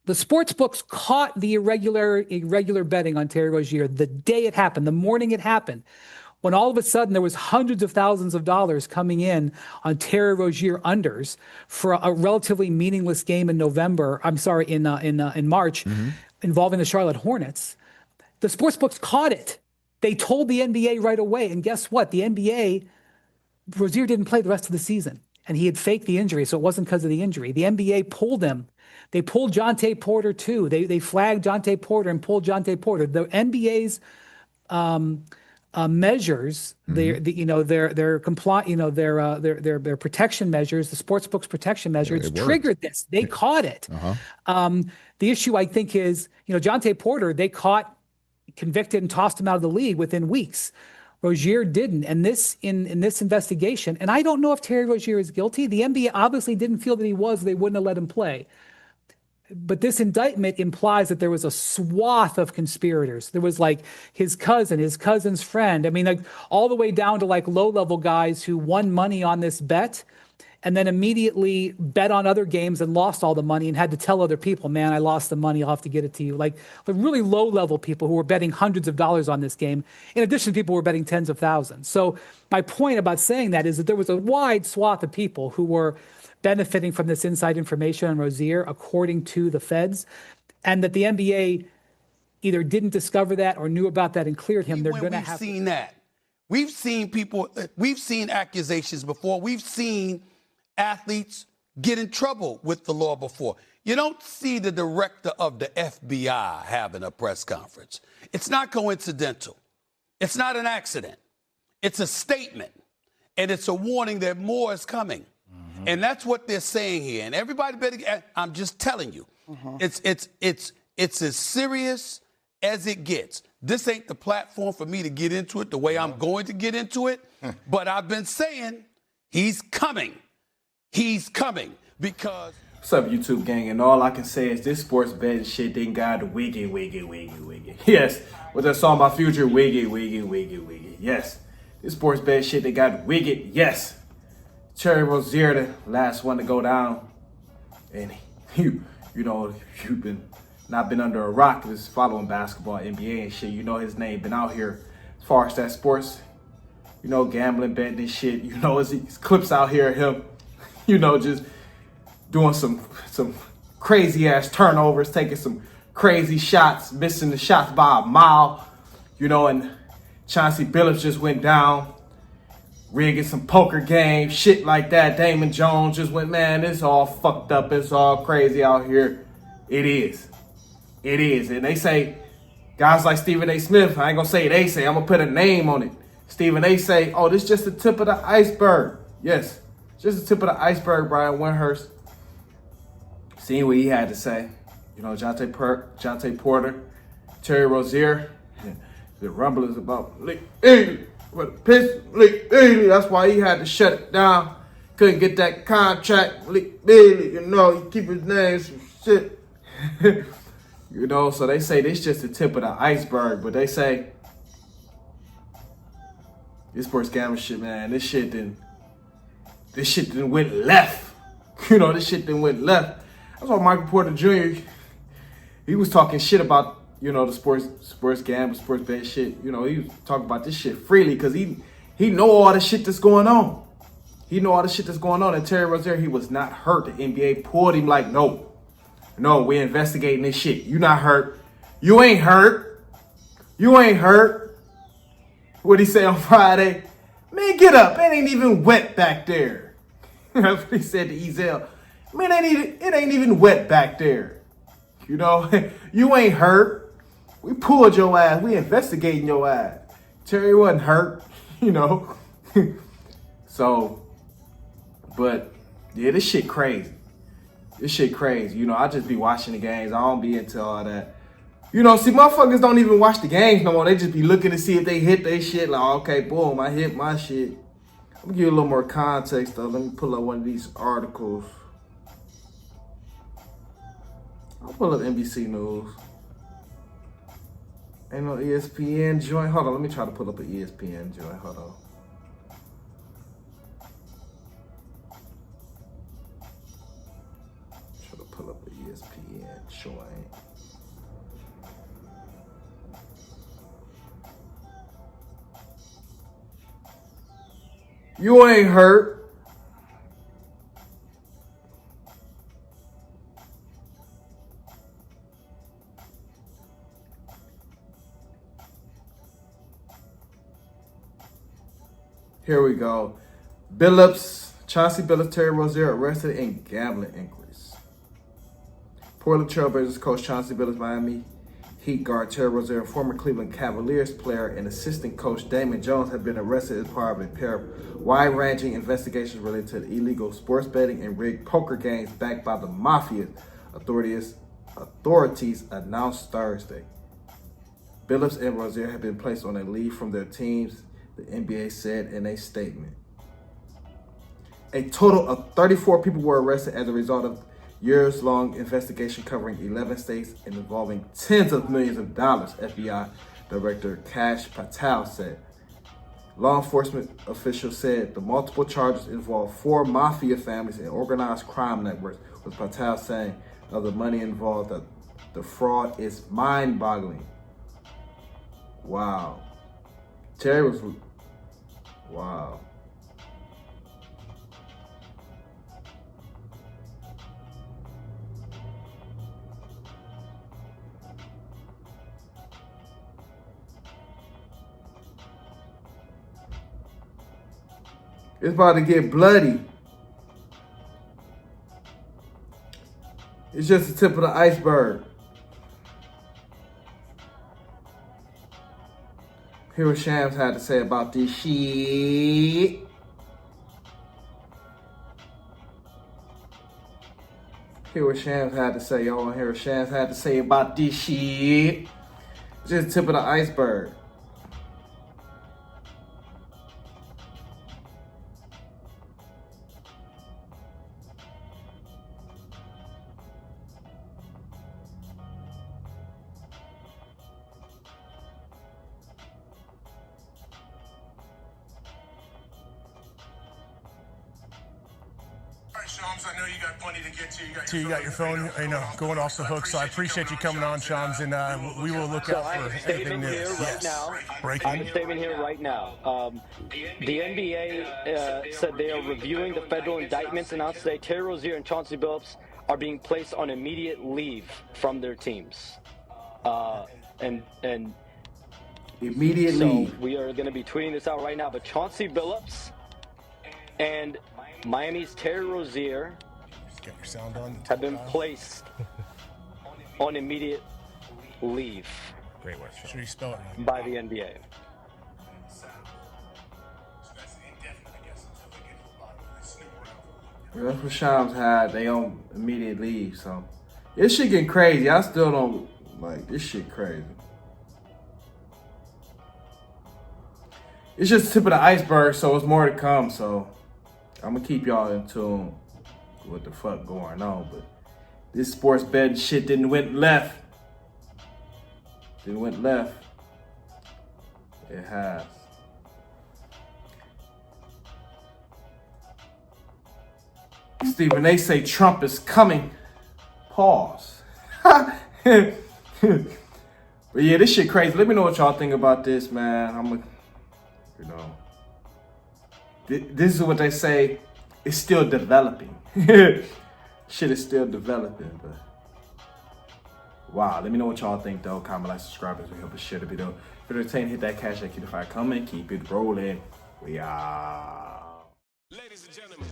The sports books caught the irregular betting on Terry Rozier the day it happened, the morning it happened, when all of a sudden there was hundreds of thousands of dollars coming in on Terry Rozier unders for a relatively meaningless game in November. I'm sorry, in March, involving the Charlotte Hornets. The sports books caught it. They told the NBA right away, and guess what? The NBA, Rozier didn't play the rest of the season, and he had faked the injury, so it wasn't because of the injury. The NBA pulled him. They pulled Jonte Porter too. They flagged Jonte Porter and pulled Jonte Porter. The NBA's measures, their comply, their protection measures, the sportsbook's protection measures triggered this. They caught it. The issue, I think, is Jonte Porter. They caught, convicted, and tossed him out of the league within weeks. Rozier didn't, and this in this investigation, and I don't know if Terry Rozier is guilty. The NBA obviously didn't feel that he was; they wouldn't have let him play. But this indictment implies that there was a swath of conspirators. There was like his cousin, his cousin's friend. I mean, like all the way down to like low-level guys who won money on this bet and then immediately bet on other games and lost all the money and had to tell other people, man, I lost the money. I'll have to get it to you. Like the really low-level people who were betting hundreds of dollars on this game, in addition to people who were betting tens of thousands. So my point about saying that is that there was a wide swath of people who were benefiting from this inside information on Rozier, according to the feds, and that the NBA either didn't discover that or knew about that and cleared him. They're going to have. We've seen that. We've seen people. We've seen accusations before. We've seen athletes get in trouble with the law before. You don't see the director of the FBI having a press conference. It's not coincidental. It's not an accident. It's a statement, and it's a warning that more is coming. And that's what they're saying here. And everybody better, I'm just telling you, it's as serious as it gets. This ain't the platform for me to get into it the way I'm going to get into it. But I've been saying he's coming. He's coming because. What's up, YouTube gang? And all I can say is this sports betting shit didn't got the wiggy. Yes. What's that song about Future? Wiggy. Yes. This sports betting shit, they got wiggy. Yes. Terry Rozier, the last one to go down, and you've been not been under a rock, just following basketball, NBA and shit. You know his name been out here as far as that sports, gambling, betting and shit. His clips out here of him, just doing some crazy ass turnovers, taking some crazy shots, missing the shots by a mile, and Chauncey Billups just went down. Rigging some poker games, shit like that. Damon Jones just went, man, it's all fucked up. It's all crazy out here. It is. And they say, guys like Stephen A. Smith, I ain't gonna say they say, I'm gonna put a name on it. Stephen A. say, oh, this is just the tip of the iceberg. Yes, just the tip of the iceberg, Brian Windhurst. Seeing what he had to say. Jonte Porter, Terry Rozier. The rumble is about that's why he had to shut it down. Couldn't get that contract. He keep his name some shit. So they say this just the tip of the iceberg, but they say this sports gambling shit, man, this shit didn't went left. This shit didn't went left. That's why Michael Porter Jr., he was talking shit about the sports gamble, sports bet shit. He was talking about this shit freely because he know all the shit that's going on. And Terry Rozier, he was not hurt. The NBA pulled him like, no, we're investigating this shit. You not hurt. You ain't hurt. What'd he say on Friday? Man, get up. It ain't even wet back there. That's what he said to Ezel. Man, it ain't even wet back there. You ain't hurt. We pulled your ass. We investigating your ass. Terry wasn't hurt, So, but yeah, this shit crazy. I just be watching the games. I don't be into all that. See, motherfuckers don't even watch the games no more. They just be looking to see if they hit their shit. Like, okay, boom, I hit my shit. I'm gonna give you a little more context though. Let me pull up one of these articles. I'll pull up NBC News. Ain't no ESPN joint. Hold on, let me try to pull up an ESPN joint. Hold on. Try to pull up an ESPN. Sure ain't. You ain't hurt. Here we go. Billups, Chauncey Billups, Terry Rozier arrested in gambling inquiries. Portland Trailblazers coach Chauncey Billups, Miami Heat guard Terry Rozier, and former Cleveland Cavaliers player and assistant coach Damon Jones have been arrested as part of a pair of wide-ranging investigations related to illegal sports betting and rigged poker games backed by the mafia, authorities announced Thursday. Billups and Rozier have been placed on a leave from their teams, the NBA said in a statement. A total of 34 people were arrested as a result of years-long investigation covering 11 states and involving tens of millions of dollars, FBI Director Kash Patel said. Law enforcement officials said the multiple charges involved 4 mafia families and organized crime networks, with Patel saying of the money involved that the fraud is mind-boggling. Wow. Terry was... Wow. It's about to get bloody. It's just the tip of the iceberg. Hear what Shams had to say about this shit. Hear what Shams had to say. Y'all want to hear what Shams had to say about this shit? It's just the tip of the iceberg. Shams, I know you got plenty to get to. You got your phone, going off the hook. So I appreciate you coming on, Shams, and we will look out for anything new. I have a statement here right now. The NBA said they are reviewing the federal indictments announced today. Terry Rozier and Chauncey Billups are being placed on immediate leave from their teams. And immediate so leave. We are going to be tweeting this out right now. But Chauncey Billups and Miami's Terry Rozier Get your sound on. have been placed on immediate leave. Great work. Should you spell it right? By the NBA. That's what Shams had. They on immediate leave. So this shit getting crazy. I still don't like this shit crazy. It's just the tip of the iceberg, so it's more to come. So I'm gonna keep y'all in tune with what the fuck going on. But this sports betting shit didn't went left. It has. Stephen, they say Trump is coming. Pause. But yeah, this shit crazy. Let me know what y'all think about this, man. This is what they say. It's still developing. Shit is still developing, but wow. Let me know what y'all think, though. Comment, like, subscribe, as we help us share the video. If you're entertained, hit that cash, keep the fire coming, keep it rolling. We are. Ladies and gentlemen.